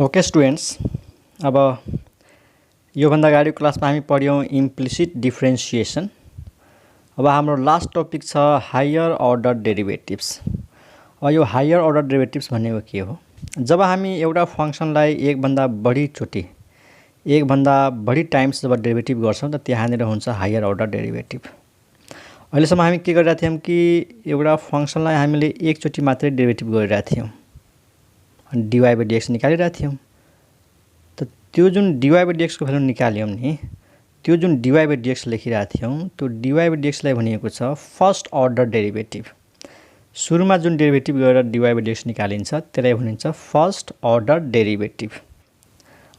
Okay students, अब योभन्दा अगाडिको क्लासमा हामी पढ्यौँ इम्प्लिसिट डिफ्रेन्सिएसन। अब हाम्रो लास्ट टपिक छ हायर अर्डर डेरिभेटिभ्स। अब यो हायर अर्डर डेरिभेटिभ्स भनेको के हो? जब हामी एउटा फङ्सनलाई एकभन्दा बढी टाइम्स जब डेरिभेटिभ गर्छौँ त त्यहाँनिर हुन्छ हायर अर्डर डेरिभेटिभ। अहिलेसम्म हामी के गरिरहेको थियौँ कि एउटा फङ्सनलाई हामीले एकचोटि मात्रै डेरिभेटिभ गरिरहेको थियौँ अनि डिवाई बाई डिएक्स निकालिरहेको थियौँ। त त्यो जुन डिवाई बाई डिएक्सको भ्यालु निकाल्यौँ नि, त्यो जुन डिवाई बाई डिएक्स लेखिरहेको थियौँ त्यो डिवाई बाई डिएक्सलाई भनिएको छ फर्स्ट अर्डर डेरिभेटिभ। सुरुमा जुन डेरिभेटिभ गरेर डिवाई बाई डिएक्स निकालिन्छ त्यसलाई भनिन्छ फर्स्ट अर्डर डेरिभेटिभ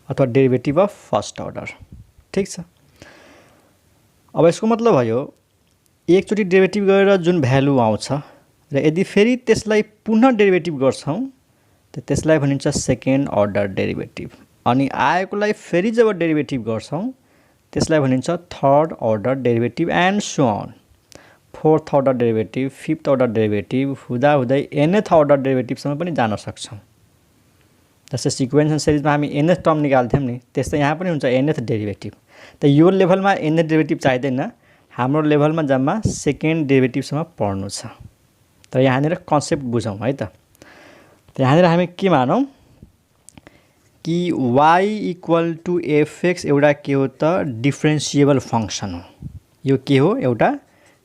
अथवा डेरिभेटिभ अफ फर्स्ट अर्डर। ठिक छ। अब यसको मतलब भयो एकचोटि डेरिभेटिभ गरेर जुन भ्यालु आउँछ र यदि फेरि त्यसलाई पुनः डेरिभेटिभ गर्छौँ त त्यसलाई भनिन्छ सेकेन्ड अर्डर डेरिभेटिभ। अनि आएकोलाई फेरि जब डेरिभेटिभ गर्छौँ त्यसलाई भनिन्छ third order derivative and so on. Fourth order derivative, fifth order derivative हुँदाहुँदै एनथ अर्डर डेरिभेटिभसम्म पनि जान सक्छौँ। जस्तै सिक्वेन्स सिरिजमा हामी एनथ टर्म निकाल्थ्यौँ नि, त्यस्तै यहाँ पनि हुन्छ एनथ डेरिभेटिभ। त यो लेभलमा एनथ डेरिभेटिभ चाहिँदैन, हाम्रो लेभलमा जम्मा सेकेन्ड डेरिभेटिभसम्म पढ्नु छ। तर यहाँनिर कन्सेप्ट बुझौँ है त। यहाँनिर हामी के मानौँ कि y इक्वल टु एफएक्स एउटा के हो त डिफ्रेन्सिएबल फङ्सन हो। यो के हो? एउटा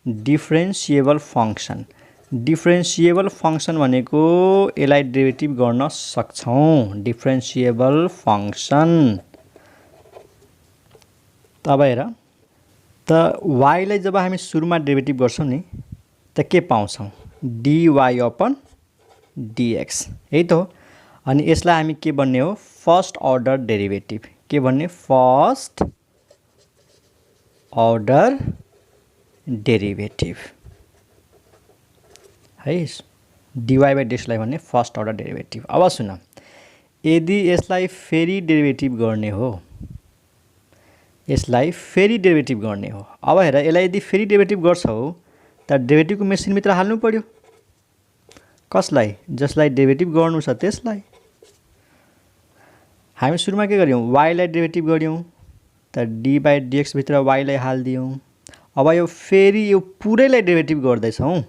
डिफ्रेन्सिएबल फङ्सन। डिफ्रेन्सिएबल फङ्सन भनेको यसलाई डेरिभेटिभ गर्न सक्छौँ। डिफ्रेन्सिएबल फङ्सन तब हेर त y लाई जब हामी सुरुमा डेरिभेटिभ गर्छौँ नि त के पाउँछौँ? dy अपन dx, यही त हो। अनि यसलाई हामी के भन्ने हो? First order derivative. के भन्ने? फर्स्ट अर्डर डेरिभेटिभ है। डिवाई बाई डिएक्सलाई भन्ने फर्स्ट अर्डर डेरिभेटिभ। अब सुन, यदि यसलाई फेरि डेरिभेटिभ गर्ने हो, यसलाई फेरि डेरिभेटिभ गर्ने हो, अब हेर यसलाई यदि फेरि डेरिभेटिभ गर्छौ त डेरिभेटिभको मेसिनभित्र हाल्नु पर्यो। कसलाई? जसलाई डेरिभेटिभ गर्नु छ त्यसलाई। हामी सुरुमा के गर्यौँ? y लाई डेरिभेटिभ गर्यौँ त डी बाई डिएक्स भित्र y लाई हालिदियौँ। अब यो फेरि यो पुरैलाई डेरिभेटिभ गर्दैछौँ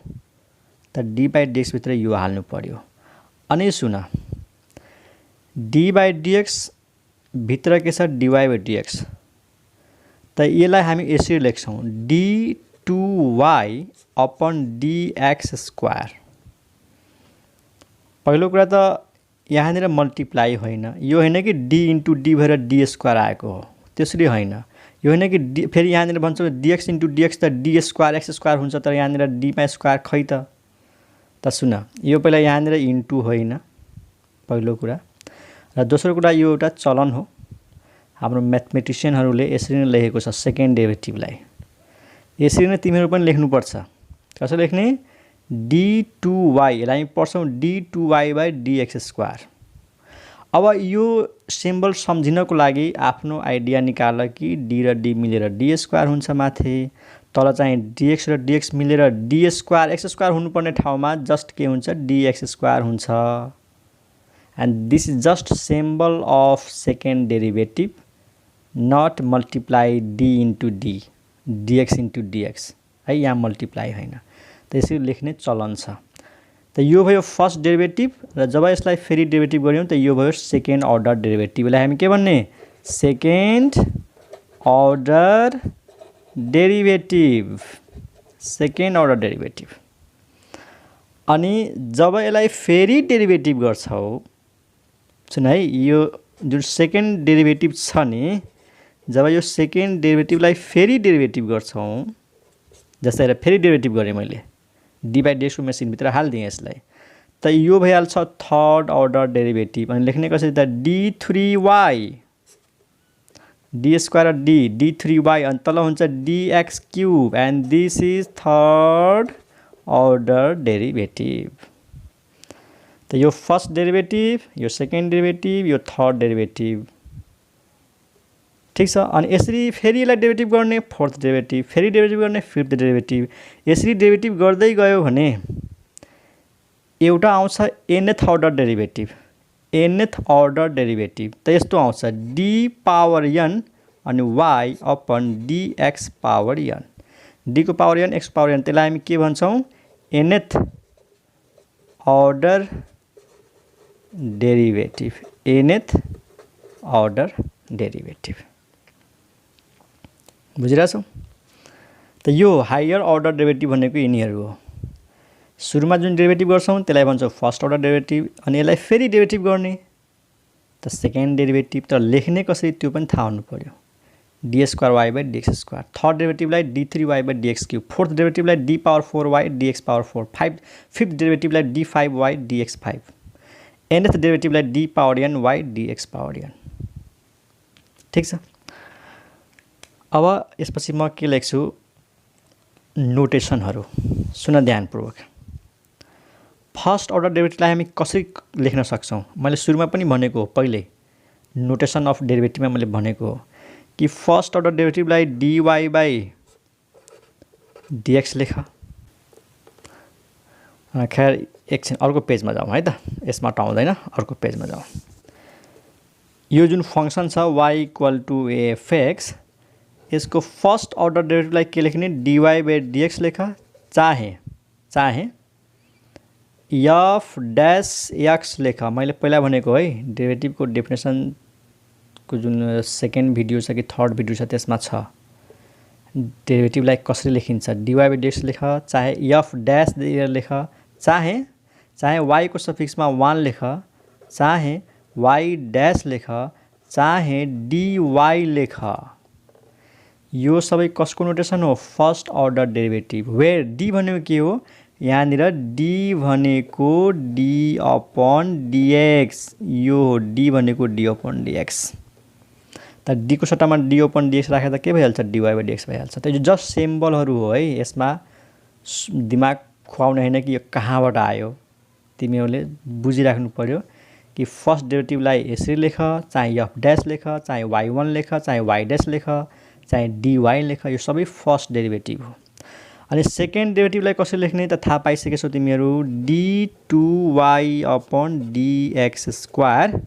त डी बाई डिएक्स भित्र यो हाल्नु पर्यो। अनि सुन, डी बाई डिएक्स भित्र के छ? DY by DX. त यसलाई हामी यसरी लेख्छौँ D two Y upon DX square. पहिलो कुरा त यहाँनिर मल्टिप्लाई होइन, यो होइन कि डी इन्टु डी भएर डी स्क्वायर आएको हो, त्यसरी होइन। यो होइन कि डी फेरि यहाँनिर भन्छौँ डिएक्स इन्टु डिएक्स त डी स्क्वायर एक्स स्क्वायर हुन्छ, तर यहाँनिर डीमा स्क्वायर खै त। त सुन, यो पहिला यहाँनिर इन्टु होइन पहिलो कुरा, र दोस्रो कुरा यो एउटा चलन हो। हाम्रो म्याथमेटिसियनहरूले यसरी नै लेखेको छ सेकेन्ड डेरिभेटिभलाई। यसरी नै तिमीहरू पनि लेख्नुपर्छ। कसरी लेख्ने? डी टु वाई, यसलाई हामी पढ्छौँ D two Y by DX square. अब यो सिम्बल सम्झिनको लागि आफ्नो आइडिया निकाल कि डी र डी मिलेर डी स्क्वायर हुन्छ माथि, तल चाहिँ डिएक्स र डिएक्स मिलेर डी स्क्वायर एक्स स्क्वायर हुनुपर्ने ठाउँमा जस्ट के हुन्छ? डिएक्स स्क्वायर हुन्छ। And this is just symbol of second derivative, not multiply D into D, DX into DX है, यहाँ मल्टिप्लाई होइन। त यसरी लेख्ने चलन छ। त यो भयो फर्स्ट डेरिभेटिभ, र जब यसलाई फेरि डेरिभेटिभ गऱ्यौँ त यो भयो सेकेन्ड अर्डर डेरिभेटिभ। यसलाई हामी के भन्ने? Second order derivative. Second order derivative. अनि जब यसलाई फेरि डेरिभेटिभ गर्छौ, सुन है, यो जुन सेकेन्ड डेरिभेटिभ छ नि, जब यो सेकेन्ड डेरिभेटिभलाई फेरि डेरिभेटिभ गर्छौँ, जस्तै हेर फेरि डेरिभेटिभ गरेँ मैले, डी बाई डिएक्सको मेसिनभित्र हालिदिएँ यसलाई, त यो भइहाल्छ थर्ड अर्डर डेरिभेटिभ। अनि लेख्ने कसरी त? D three Y, D square D, D three Y, अनि तल हुन्छ DX cube, and this is third order derivative. त यो फर्स्ट डेरिभेटिभ, यो सेकेन्ड डेरिभेटिभ, यो थर्ड डेरिभेटिभ। ठिक छ। अनि यसरी फेरि यसलाई डेरिभेटिभ गर्ने फोर्थ डेरिभेटिभ, फेरि डेरिभेटिभ गर्ने फिफ्थ डेरिभेटिभ। यसरी डेरिभेटिभ गर्दै गयो भने एउटा आउँछ nth order derivative. nth order derivative त यस्तो आउँछ d पावर n अनि y upon dx power n, d को power n x power n, त्यसलाई हामी के भन्छौँ nth order derivative, nth order derivative. बुझिरहेछौ त यो हायर अर्डर डेरिभेटिभ भनेको यिनीहरू हो। सुरुमा जुन डेरिभेटिभ गर्छौँ त्यसलाई भन्छौँ फर्स्ट अर्डर डेरिभेटिभ, अनि यसलाई फेरि डेरिभेटिभ गर्ने त सेकेन्ड डेरिभेटिभ। तर लेख्ने कसरी त्यो पनि थाहा हुनु पर्यो, D square Y by DX square. Third डेरिभेटिभलाई D three Y by DX cube, fourth डेरिभेटिभलाई D power four Y DX power four, fifth डेरिभेटिभलाई D five Y DX five, nth डेरिभेटिभलाई D power N Y DX power N. ठिक छ। अब यसपछि म के लेख्छु नोटेसनहरू, सुन ध्यानपूर्वक। फर्स्ट अर्डर डेरिभेटिभलाई हामी कसरी लेख्न सक्छौँ, मैले सुरुमा पनि भनेको हो, पहिले नोटेसन अफ डेरिभेटिभमा मैले भनेको हो कि फर्स्ट अर्डर डेरिभेटिभलाई dy बाई dx लेख। खैर एकछिन अर्को पेजमा जाउँ है त, यसमा टाउँदैन, अर्को पेजमा जाउँ। यो जुन फङ्सन छ y इक्वल टु एफएक्स, यसको फर्स्ट अर्डर डेरिभेटिभलाई के लेख्ने dy बाई dx लेख, चाहे एफ ड्यास एक्स लेख। मैले पहिला भनेको है डेरिभेटिभको डेफिनेसनको जुन सेकेन्ड भिडियो छ कि थर्ड भिडियो छ त्यसमा छ डेरिभेटिभलाई कसरी लेखिन्छ। dy बाई dx लेख, चाहे एफ ड्यास लेख, चाहे y को सफिक्समा 1 लेख, चाहे y ड्यास लेख, चाहे dy लेख। यो सबै कसको नोटेसन हो, first order derivative. Where d भनेको के हो, यहाँनिर d भनेको d अपन dx, यो हो d भनेको d अपन dx। त d को सट्टामा d अपन dx राखेर त के भइहाल्छ, dy बाई dx भइहाल्छ। त यो जस्ट सिम्बलहरू हो है, यसमा दिमाग खुवाउने होइन कि यो कहाँबाट आयो, तिमीहरूले बुझिराख्नु पर्यो कि फर्स्ट डेरिभेटिभलाई यसरी लेख, चाहे एफ ड्यास लेख, चाहे y1 लेख, चाहे y ड्यास लेख, चाहे dy लेख, यो सबै फर्स्ट डेरिभेटिभ हो। अनि सेकेन्ड डेरिभेटिभलाई कसरी लेख्ने त थाहा पाइसकेछौ तिमीहरू, d2y अपन dx स्क्वायर,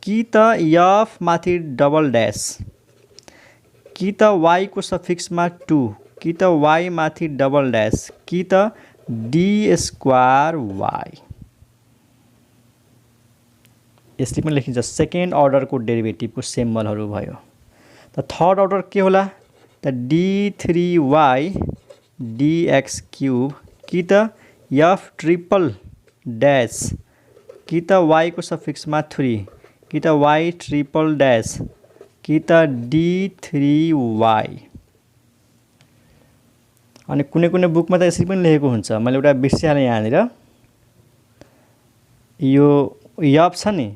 कि त एफ माथि डबल ड्यास, कि त y को सफिक्समा 2, कि त y माथि डबल ड्यास, कि त डी स्क्वायर y। यसरी पनि लेखिन्छ, सेकेन्ड अर्डरको डेरिभेटिभको सिम्बलहरू भयो। त थर्ड अर्डर के होला त d3y dx क्युब, कि त एफ ट्रिपल ड्यास, कि त y को सफिक्समा 3, कि त y ट्रिपल ड्यास, कि त d3y। अनि कुनै कुनै बुकमा त यसरी पनि लेखेको हुन्छ, मैले एउटा बिर्सिहालेँ यहाँनिर। यो एफ छ नि,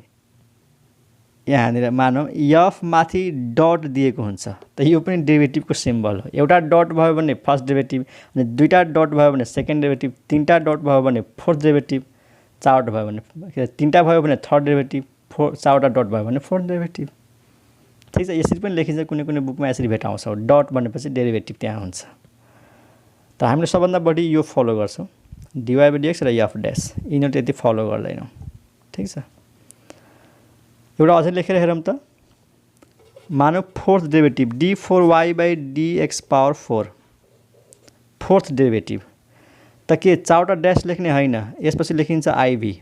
यहाँनिर मानौँ एफ माथि डट दिएको हुन्छ, त यो पनि डेरिभेटिभको सिम्बल हो। एउटा डट भयो भने फर्स्ट डेरिभेटिभ, अनि दुईवटा डट भयो भने सेकेन्ड डेरिभेटिभ, तिनवटा डट भयो भने फोर्थ डेरिभेटिभ, चारवटा भयो भने, तिनवटा भयो भने थर्ड डेरिभेटिभ, चारवटा डट भयो भने फोर्थ डेरिभेटिभ। ठिक छ। यसरी पनि लेखिन्छ, कुनै कुनै बुकमा यसरी भेटाउँछौँ, डट भनेपछि डेरिभेटिभ त्यहाँ हुन्छ। त हामीले सबभन्दा बढी यो फलो गर्छौँ, dy बाई dx र एफ ड्यास, यिनीहरू त्यति फलो गर्दैनौँ। ठिक छ। एउटा अझै लेखेर हेरौँ त, मानौ fourth derivative d4y by dx power 4, fourth derivative. त के चारवटा ड्यास लेख्ने होइन, यसपछि लेखिन्छ आइभी,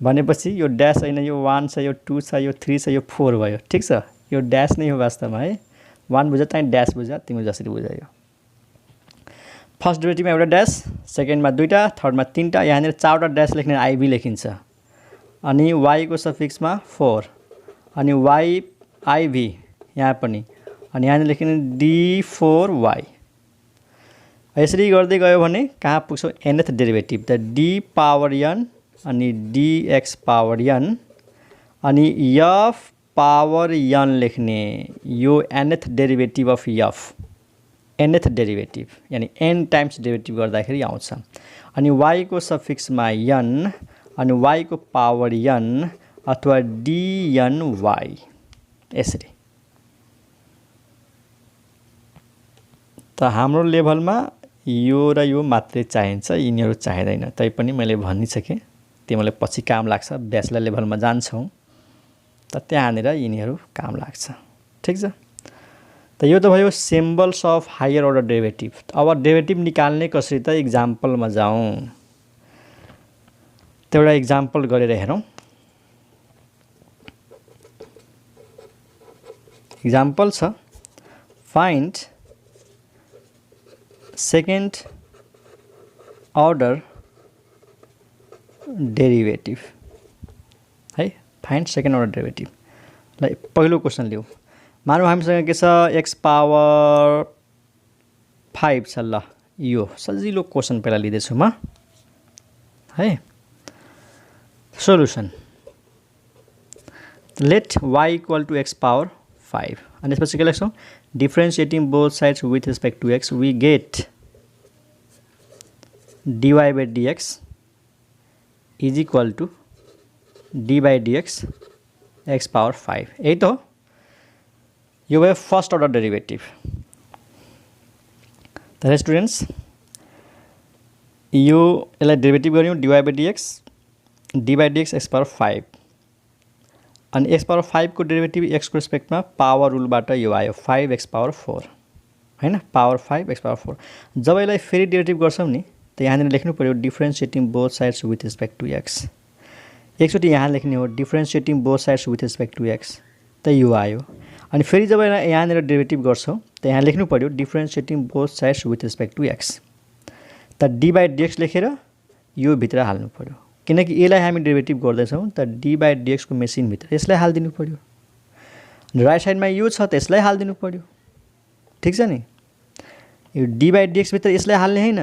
भनेपछि यो ड्यास होइन, यो 1 छ, यो 2 छ, यो 3 छ, यो 4 भयो। ठिक छ। यो ड्यास नै हो वास्तवमा है, 1 बुझ चाहिँ ड्यास बुझ, तिमी जसरी बुझ। यो फर्स्ट डेरिभेटिभमा एउटा ड्यास, सेकेन्डमा दुईवटा, थर्डमा तिनवटा, यहाँनिर चारवटा ड्यास लेख्ने आइभी लेखिन्छ, अनि y को सफिक्समा 4, अनि y आइभी यहाँ पनि, अनि यहाँनिर लेखिने d4y। यसरी गर्दै गयो भने कहाँ पुग्छौ, nth डेरिभेटिभ, त d पावर n अनि dx पावर n, अनि f पावर n लेख्ने, यो nth derivative of f, nth derivative यानी n टाइम्स डेरिभेटिभ गर्दाखेरि आउँछ। अनि y को सफिक्समा n, अनि y को पावर n अथवा dny, यसरी। त हाम्रो लेभलमा यो र यो मात्रै चाहिन्छ, यिनीहरू चाहिँदैन। तैपनि मैले भनिसकेँ, तिमीलाई पछि काम लाग्छ ब्याचलर लेभलमा जान्छौ त त्यहाँनिर यिनीहरू काम लाग्छ ठीक छ त यो त भयो symbols of higher order derivative अब डेरिभेटिभ निकाल्ने कसरी त एक्जाम्पलमा जाउँ त एउटा एक्जाम्पल गरेर हेरौँ एक्जाम्पल छ फाइन्ड सेकेन्ड अर्डर डेरिभेटिभ है फाइन्ड सेकेन्ड अर्डर डेरिभेटिभ ल पहिलो क्वेसन लिऊ मानौँ हामीसँग के छ x पावर 5 छ ल यो सजिलो क्वेसन पहिला लिँदैछु म है solution let y equal to x power 5 अनि त्यसपछि के लेख्छौँ differentiating both sides with respect to x we get dy by dx is equal to d by dx x power 5 यही त हो यो भयो फर्स्ट अर्डर डेरिभेटिभ त स्टुडेन्ट्स यो यसलाई डेरिभेटिभ गर्यौँ dy by dx d by dx x power 5 अनि x power 5 को डेरिभेटिभ x को रेस्पेक्टमा पावर रुलबाट यो आयो 5x power 4 हैन पावर 5x power 4 जब यसलाई फेरि डेरिभेटिभ गर्छौँ नि त यहाँनिर लेख्नु पर्यो differentiating both sides with respect to x एकचोटि यहाँ लेख्ने हो differentiating both sides with respect to x त यो आयो अनि फेरि जब यहाँनिर डेरिभेटिभ गर्छौँ त यहाँ लेख्नु पर्यो differentiating both sides with respect to x त d by dx लेखेर यो भित्र हाल्नु पर्यो किनकि यसलाई हामी डेरिभेटिभ गर्दैछौँ त d by dx को मेसिनभित्र यसलाई हालिदिनु पर्यो राइट साइडमा यो छ त यसलाई हालिदिनु पर्यो ठिक छ नि यो d by dx भित्र यसलाई हाल्ने हैन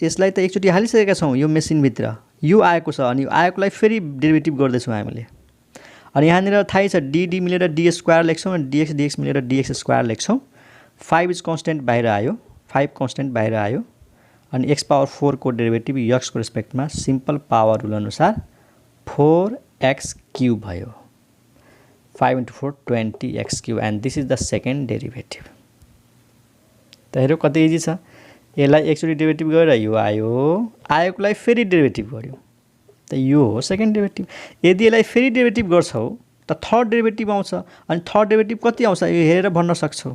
यसलाई त एकचोटि हालिसकेका छौँ यो मेसिनभित्र यो आएको छ अनि यो आएकोलाई फेरि डेरिभेटिभ गर्दैछौँ हामीले अनि यहाँनिर थाहै छ dd मिलेर d स्क्वायर लेख्छौँ अनि dx dx मिलेर dx स्क्वायर लेख्छौँ 5 इज कन्स्टेन्ट बाहिर आयो 5 कन्स्टेन्ट बाहिर आयो अनि x पावर 4 को डेरिभेटिभ x को रेस्पेक्टमा सिम्पल पावर रुल अनुसार 4x क्यूब भयो 5 into 4 20x cube and this is the second derivative त हेरौँ कति इजी छ यसलाई एकचोटि डेरिभेटिभ गरेर यो आयो आएकोलाई फेरि डेरिभेटिभ गर्यो त यो हो सेकेन्ड डेरिभेटिभ यदि यसलाई फेरि डेरिभेटिभ गर्छौ त थर्ड डेरिभेटिभ आउँछ अनि थर्ड डेरिभेटिभ कति आउँछ यो हेरेर भन्न सक्छौ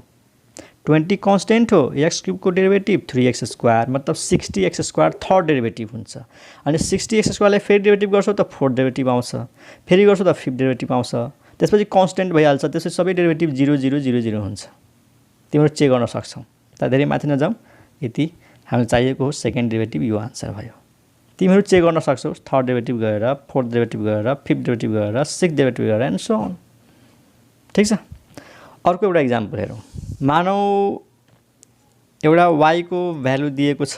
20 कन्स्टेन्ट हो x क्यूब को डेरिभेटिभ 3x स्क्वायर मतलब 60x स्क्वायर थर्ड डेरिभेटिभ हुन्छ अनि 60x स्क्वायरलाई फेरि डेरिभेटिभ गर्छौ त फोर्थ डेरिभेटिभ आउँछ फेरि गर्छौ त फिफ्थ डेरिभेटिभ आउँछ त्यसपछि कन्स्टेन्ट भइहाल्छ त्यसपछि सबै डेरिभेटिभ 0 0 0 0 हुन्छ तिम्रो चेक गर्न सक्छौ त धेरै माथि नजाऊ यति हामीलाई चाहिएको हो सेकेन्ड डेरिभेटिभ यो आन्सर भयो तिमीहरू चेक गर्न सक्छौ थर्ड डेरिभेटिभ गरेर फोर्थ डेरिभेटिभ गरेर फिफ्थ डेरिभेटिभ गरेर सिक्स्थ डेरिभेटिभ गरेर एन्ड सो अन ठिक छ अर्को एउटा एक्जाम्पल हेरौँ मानौ एउटा y को भ्यालु दिएको छ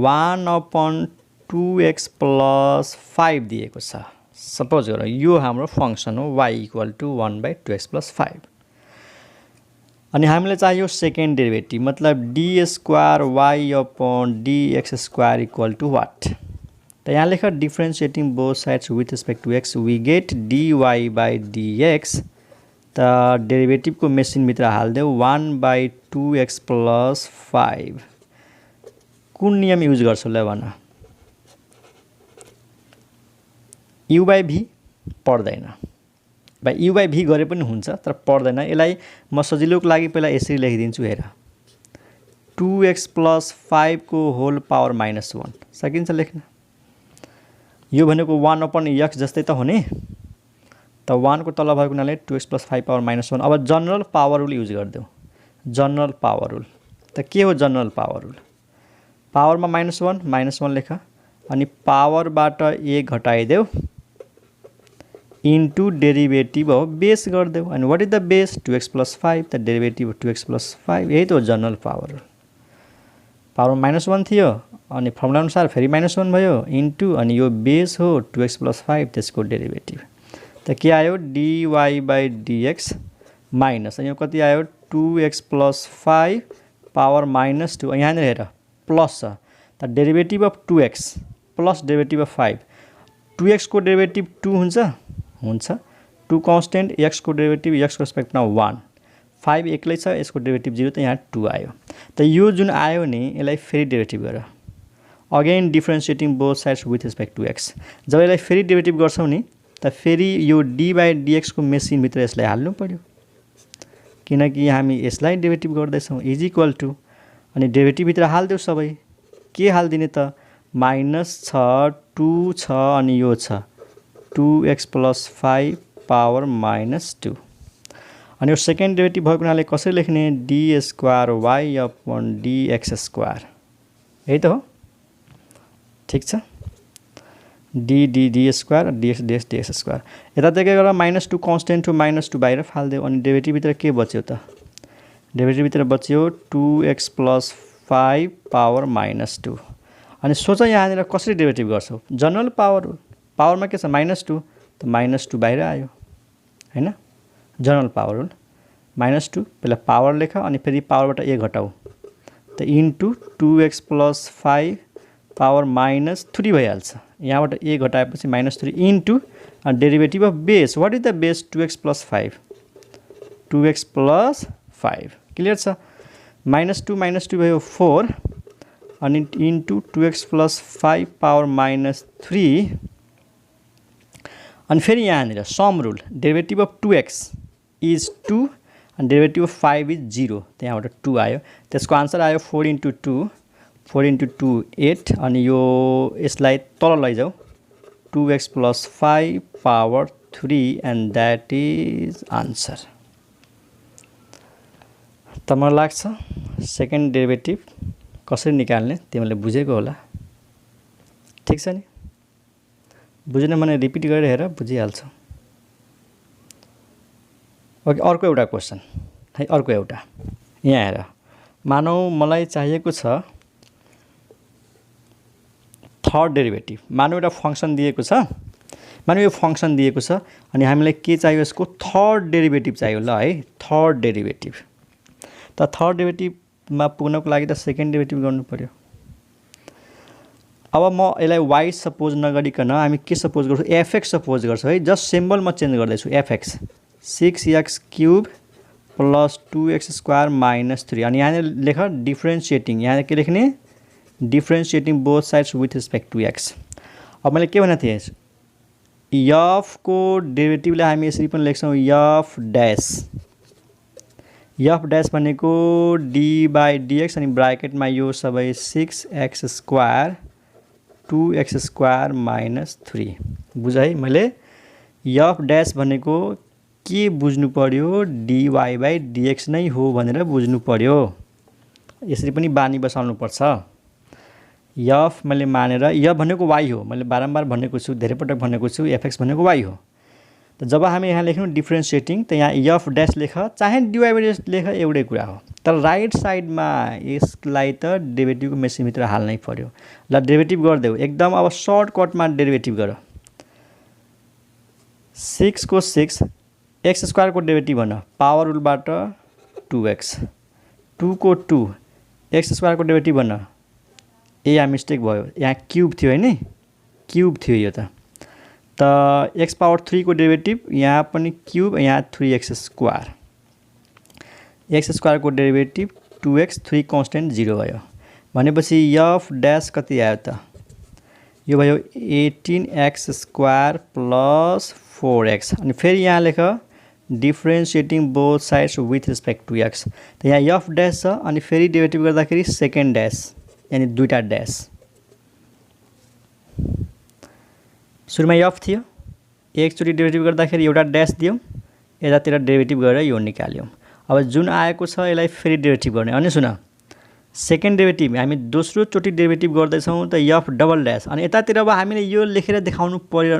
1/2x + 5 दिएको छ सपोज गरौँ यो हाम्रो फंक्सन हो y इक्वल टु 1/2x + 5 अनि हामीलाई चाहियो सेकेन्ड डेरिभेटिभ मतलब d square y/dx square equal to what त यहाँ लेख differentiating both sides with respect to x we get dy by dx त डेरिभेटिभ को मेसिनभित्र हाल्देऊ 1/2x + 5 कुन नियम युज गर्छौ ल भन u by v पर्दैन भाइ u by v गरे पनि हुन्छ तर पर्दैन यसलाई म सजिलोको लागि पहिला यसरी लेखिदिन्छु हेर 2x + 5 को होल पावर -1 सकिन्छ लेख्न यो भनेको 1/x जस्तै त हो नि त 1 को तल भएको हुनाले 2x + 5 पावर -1 अब जनरल पावर रुल युज गर्देऊ जनरल पावर रुल त के हो जनरल पावर रुल पावरमा -1 लेख अनि पावरबाट a घटाइदेऊ इन्टु डेरिभेटिभ हो बेस गर्देऊ अनि what is the base 2x + 5 त डेरिभेटिभ 2x + 5 यही त हो जनरल पावर रुल पावरमा -1 थियो अनि फर्मुला अनुसार फेरि -1 भयो इन्टु अनि यो बेस हो 2x + 5 त्यसको डेरिभेटिभ त के आयो dy by dx माइनस यो कति आयो 2x + 5 पावर -2 यहाँनिर हेर प्लस छ त derivative of 2x plus derivative of 5 2x को डेरिभेटिभ 2 हुन्छ 2 कन्स्टेन्ट x को डेरिभेटिभ x को रेस्पेक्टमा 1 5 एक्लै छ यसको डेरिभेटिभ 0 त यहाँ 2 आयो त यो जुन आयो नि यसलाई फेरि डेरिभेटिभ गर again differentiating both sides with respect to X. जब यसलाई फेरि डेरिभेटिभ गर्छौँ नि त फेरि यो डी बाई डिएक्सको मेसिनभित्र यसलाई हाल्नु पऱ्यो, किनकि हामी यसलाई डेरिभेटिभ गर्दैछौँ। इज इक्वल टु अनि डेरिभेटिभभित्र हालिदेऊ सबै। के हालिदिने त माइनस छ 2 छ अनि यो छ 2x + 5 पावर -2 अनि यो सेकेन्ड डेरिभेटिभ भएको हुनाले कसरी लेख्ने D square Y upon dx square, यही त हो। ठिक छ, डी स्क्वायर dx स्क्वायर। यतातिर के गरेर -2 कन्स्टेन्ट हो -2 बाहिर फालिदियो अनि डेरिभेटिभभित्र के बच्यो त डेरिभेटिभभित्र बच्यो 2x + 5 पावर -2 अनि सोच यहाँनिर कसरी डेरिभेटिभ गर्छौ जनरल पावरमा के छ -2 त -2 बाहिर आयो हैन। जनरल पावर रुल -2 पहिला पावर लेख अनि फेरि पावरबाट a घटाऊ त इन्टु 2x + 5 पावर -3 भइहाल्छ। यहाँबाट a घटाएपछि -3 into derivative of base. What is the base 2x + 5 2x + 5 clear छ। -2 भयो 4 अनि इन्टु 2x + 5 पावर -3 अनि फेरि यहाँनिर sum rule derivative of 2x is 2 अनि डेरिभेटिभ अफ 5 इज 0 त यहाँबाट 2 आयो। त्यसको आन्सर आयो 4 × 2 4 × 2 8 अनि यो यसलाई तल लैजाऊ 2x + 5 power 3 and that is answer. त मलाई लाग्छ सेकेन्ड डेरिभेटिभ कसरी निकाल्ने तिमीले बुझेको होला। ठिक छ नि, बुझेन भने रिपिट गरेर हेर बुझिहाल्छौ। ओके, अर्को एउटा क्वेसन है, अर्को एउटा यहाँ हेर। मानौ मलाई चाहिएको छ थर्ड डेरिभेटिभ। मानौ एउटा फङ्सन दिएको छ, मानौ यो फङ्सन दिएको छ अनि हामीलाई के चाहियो यसको थर्ड डेरिभेटिभ चाहियो ल है, थर्ड डेरिभेटिभ। त थर्ड डेरिभेटिभमा पुग्नको लागि त सेकेन्ड डेरिभेटिभ गर्नु पर्यो। अब म यसलाई y सपोज नगरिकन हामी के सपोज गर्छौँ fx सपोज गर्छौँ है। जस्ट सिम्बल म चेन्ज गर्दैछु fx 6x³ + 2x² -3 अनि यहाँनिर लेख डिफ्रेन्सिएटिङ। यहाँ के लेख्ने differentiating both sides with respect to x। अब मैले के भनेको थिएँ f को डेरिभेटिभलाई हामी यसरी पनि लेख्छौँ f डैश भनेको d/dx अनि ब्राकेटमा यो सबै 6x² 2x² -3 बुझ है। मैले f डैश भनेको के बुझ्नु पर्यो dy/dx नै हो भनेर बुझ्नु पर्यो। यसरी पनि बानी बसाल्नु पर्छ। f मैले मानेर f भनेको y हो, मैले बारम्बार भनेको छु, धेरै पटक भनेको छु fx भनेको y हो। त जब हामी यहाँ लेख्नु डिफ्रेन्सिएटिङ त यहाँ f डैश लेख चाहे dy/dx लेख एउटै कुरा हो। तर राइट साइडमा यसलाई त डेरिभेटिभको मेसिनभित्र हाल्नै पर्यो। ल डेरिभेटिभ गरिदेऊ एकदम। अब सर्टकटमा डेरिभेटिभ गर। 6 को 6 x² को डेरिभेटिभ भन पावर रुलबाट 2x 2 को 2 x² को डेरिभेटिभ भन ए यहाँ मिस्टेक भयो, यहाँ क्युब थियो हैन, क्युब थियो यो त x पावर 3 को डेरिभेटिभ यहाँ पनि क्युब, यहाँ 3x²। x² को डेरिभेटिभ 2x 3 कन्स्टेन्ट 0 भयो भनेपछि f डैश कति आयो त यो भयो 18x² + 4x अनि फेरि यहाँ लेख differentiating both sides with respect to x। त यहाँ f डैश छ अनि फेरि डेरिभेटिभ गर्दाखेरि सेकेन्ड डैश यानी दुईटा डैश। सुरुमा f थियो, एकचोटि डेरिभेटिभ गर्दाखेरि एउटा डैश दियौँ, यतातिर डेरिभेटिभ गरेर यो निकाल्यौँ। अब जुन आएको छ यसलाई फेरि डेरिभेटिभ गर्ने। अनि सुन सेकेन्ड डेरिभेटिभ हामी दोस्रो चोटि डेरिभेटिभ गर्दैछौँ त f डबल डैश अनि यतातिर अब हामीले यो लेखेर देखाउनु पर्यो,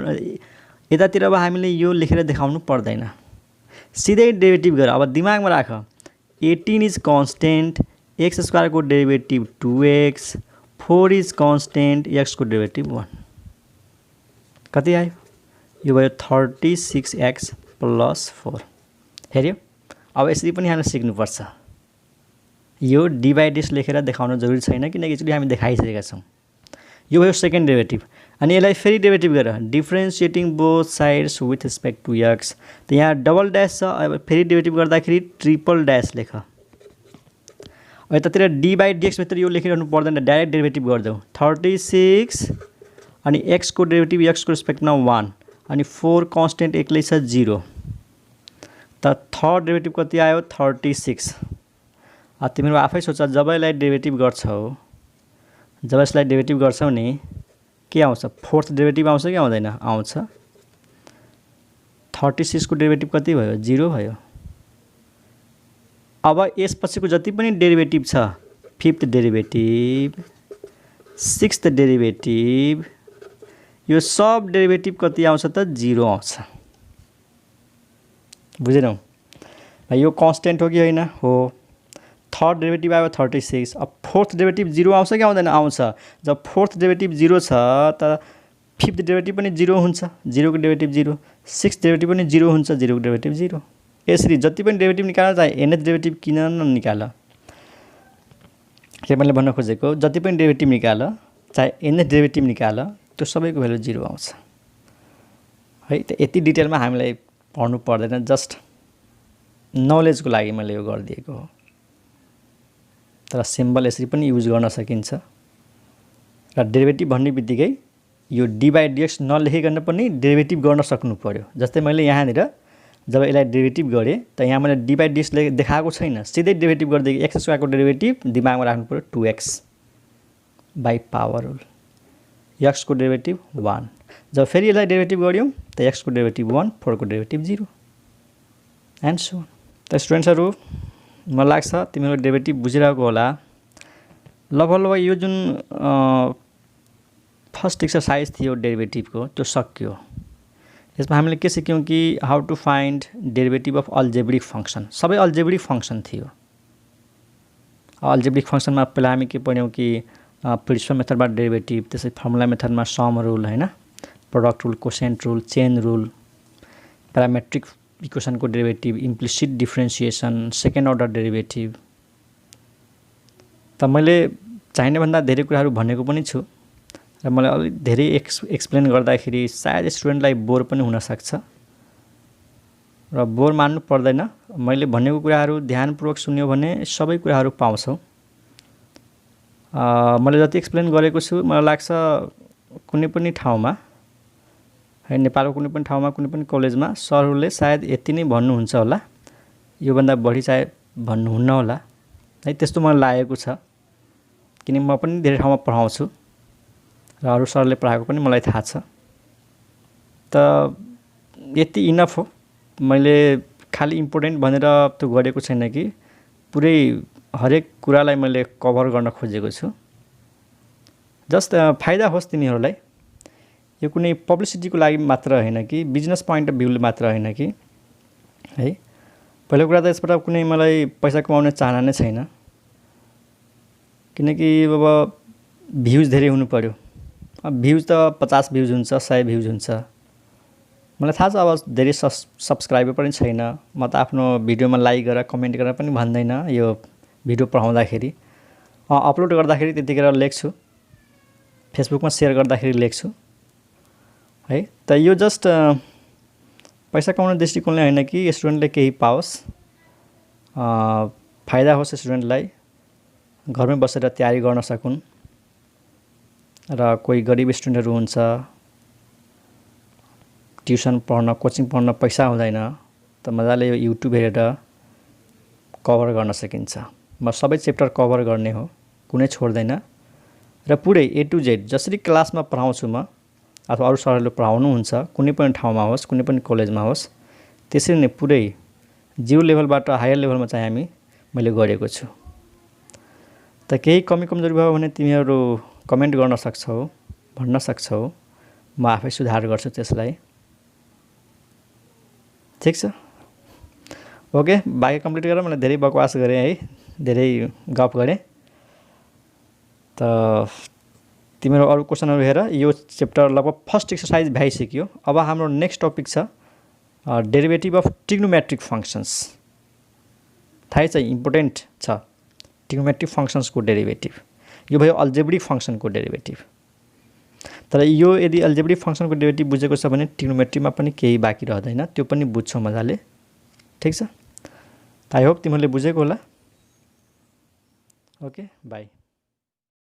यतातिर अब हामीले यो लेखेर देखाउनु पर्दैन, सिधै डेरिभेटिभ गर। अब दिमागमा राख 18 इज कन्स्टेन्ट, x² को derivative 2x, 4 is constant, x को डेरिभेटिभ 1 कति आयो यो भयो 36x + 4। हेऱ्यो। अब यसरी पनि हामीले सिक्नुपर्छ। यो d/dx लेखेर देखाउन जरुरी छैन किनकि यसरी हामी देखाइसकेका छौँ। यो भयो सेकेन्ड डेरिभेटिभ अनि यसलाई फेरि डेरिभेटिभ गर differentiating both sides with respect to x। त यहाँ डबल डैश छ, अब फेरि डेरिभेटिभ गर्दाखेरि ट्रिपल डैश लेख। यतातिर डी बाई डिएक्स भित्र यो लेखिरहनु पर्दैन, डाइरेक्ट डेरिभेटिभ गरिदेऊ। 36 अनि एक्स को डेरिभेटिभ एक्सको रेस्पेक्टमा 1 अनि 4 कन्स्टेन्ट एक्लै छ 0, त थर्ड डेरिभेटिभ कति आयो 36। तिमीहरू आफै सोच, जब यसलाई डेरिभेटिभ गर्छौ, जब यसलाई डेरिभेटिभ गर्छौ नि के आउँछ, फोर्थ डेरिभेटिभ आउँछ कि आउँदैन, आउँछ। 36 को डेरिभेटिभ कति भयो 0 भयो। अब यसपछिको जति पनि डेरिभेटिभ छ, फिफ्थ डेरिभेटिभ, सिक्स्थ डेरिभेटिभ, यो सब डेरिभेटिभ कति आउँछ त 0 आउँछ। बुझेनौ? यो कन्स्टेन्ट हो कि होइन? हो। थर्ड डेरिभेटिभ आयो 36। अब फोर्थ डेरिभेटिभ 0 आउँछ कि आउँदैन? आउँछ। जब फोर्थ डेरिभेटिभ 0 छ त फिफ्थ डेरिभेटिभ पनि 0 हुन्छ, 0 को डेरिभेटिभ 0, सिक्स्थ डेरिभेटिभ पनि 0 हुन्छ, 0 को डेरिभेटिभ 0। यसरी जति पनि डेरिभेटिभ निकाल, चाहे nth डेरिभेटिभ किन ननिकाल, के मैले भन्न खोजेको, जति पनि डेरिभेटिभ निकाल, चाहे nth डेरिभेटिभ निकाल, त्यो सबैको भ्यालु 0 आउँछ है। त यति डिटेलमा हामीलाई पढ्नु पर्दैन, जस्ट नलेजको लागि मैले यो गरिदिएको हो। तर सिम्बल यसरी पनि युज गर्न सकिन्छ र डेरिभेटिभ भन्ने बित्तिकै यो डी बाई डिएक्स नलेखिकन पनि डेरिभेटिभ गर्न सक्नु पर्यो। जस्तै मैले यहाँनिर जब यसलाई डेरिभेटिभ गरेँ त यहाँ मैले डी बाई डिएक्स देखाएको छैन, सिधै डेरिभेटिभ गरिदिएको। एक्स स्क्वायरको डेरिभेटिभ दिमागमा राख्नु पर्यो 2x by power rule, x को डेरिभेटिभ 1। जब फेरि यसलाई डेरिभेटिभ गऱ्यौँ त एक्स को डेरिभेटिभ 1, 4 को डेरिभेटिभ 0 एन्ड सो अन। त स्टुडेन्ट्सहरू मलाई लाग्छ तिमीहरू डेरिभेटिभ बुझिरहेको होला। लगभग यो जुन फर्स्ट एक्सर्साइज थियो डेरिभेटिभको त्यो सकियो। यसमा हामीले के सिक्यौँ कि how to find derivative of algebraic function. सबै अल्जेब्रिक फङ्सन थियो। अल्जेब्रिक फङ्सनमा पहिला हामी के पढ्यौँ कि प्रिन्सिपल मेथडबाट डेरिभेटिभ, त्यसै फर्मुला मेथडमा सम रुल होइन, product rule, quotient rule, chain rule, parametric इक्वेसनको derivative, implicit differentiation, second order derivative. त मैले चाहिने भन्दा धेरै कुराहरू भनेको पनि छु र मलाई अलि धेरै एक्सप्लेन गर्दाखेरि सायद स्टुडेन्टलाई बोर पनि हुनसक्छ र बोर मान्नु पर्दैन। मैले भनेको कुराहरू ध्यानपूर्वक सुन्यो भने सबै कुराहरू पाउँछौ। मैले जति एक्सप्लेन गरेको छु, मलाई लाग्छ कुनै पनि ठाउँमा है, नेपालको कुनै पनि ठाउँमा, कुनै पनि कलेजमा सरहरूले सायद यति नै भन्नुहुन्छ होला, योभन्दा बढी सायद भन्नुहुन्न होला है, त्यस्तो मलाई लागेको छ। किन म पनि धेरै ठाउँमा पढाउँछु र अरू सरले पढाएको पनि मलाई थाहा छ। त यति इनफ हो। मैले खालि इम्पोर्टेन्ट भनेर त्यो गरेको छैन कि पुरै हरेक कुरालाई मैले कभर गर्न खोजेको छु। जस्ट फाइदा होस् तिमीहरूलाई। यो कुनै पब्लिसिटीको लागि मात्र होइन कि बिजनेस पोइन्ट अफ भ्यूले मात्र होइन कि है। पहिलो कुरा त यसबाट कुनै मलाई पैसा कमाउने चाहना नै छैन, किनकि अब भ्युज धेरै हुनु पर्यो। अब भ्युज त 50 भ्युज हुन्छ, 100 भ्युज हुन्छ। मलाई थाहा छ अब धेरै सब्सक्राइबर पनि छैन। म त आफ्नो भिडियोमा लाइक गरेर कमेन्ट गरेर पनि भन्दैन। यो भिडियो पढाउँदाखेरि अपलोड गर्दाखेरि त्यतिखेर लेख्छु, फेसबुकमा सेयर गर्दाखेरि लेख्छु है। त यो जस्ट पैसा कमाउने दृष्टिकोणले होइन कि स्टुडेन्टले केही पाओस्, फाइदा होस् स्टुडेन्टलाई, घरमै बसेर तयारी गर्न सकुन्। र कोही गरिब स्टुडेन्टहरू हुन्छ, ट्युसन पढ्न, कोचिङ पढ्न पैसा हुँदैन, त मजाले यो युट्युब हेरेर कभर गर्न सकिन्छ। म सबै च्याप्टर कभर गर्ने हो, कुनै छोड्दैन र पुरै A to Z जसरी क्लासमा पढाउँछु म अथवा अरू सरहरूले पढाउनुहुन्छ, कुनै पनि ठाउँमा होस्, कुनै पनि कलेजमा होस्, त्यसरी नै पुरै जिरो लेभलबाट हायर लेभलमा चाहिँ मैले गरेको छु। त केही कमी कमजोरी भयो भने तिमीहरू कमेन्ट गर्न सक्छौ, भन्न सक्छौ, म आफै सुधार गर्छु त्यसलाई। ठिक छ? ओके, बाँकी कम्प्लिट गरेर मैले धेरै बकवास गरेँ है, धेरै गफ गरेँ। त तिमीहरू अरू क्वेसनहरू हेर। यो च्याप्टर लगभग फर्स्ट एक्सर्साइज भइसक्यो। अब हाम्रो नेक्स्ट टपिक छ डेरिभेटिभ अफ ट्रिग्नोमेट्रिक फङ्सन्स। थाहै छ, इम्पोर्टेन्ट छ ट्रिग्नोमेट्रिक फङ्सन्सको डेरिभेटिभ। यो भयो अल्जेब्रिक फङ्सनको डेरिभेटिभ। तर यो यदि अल्जेब्रिक फङ्सनको डेरिभेटिभ बुझेको छ भने ट्रिग्नोमेट्रीमा पनि केही बाँकी रहँदैन, त्यो पनि बुझ्छौ मजाले। ठिक छ? आई होप तिमीहरूले बुझेको होला। Okay by.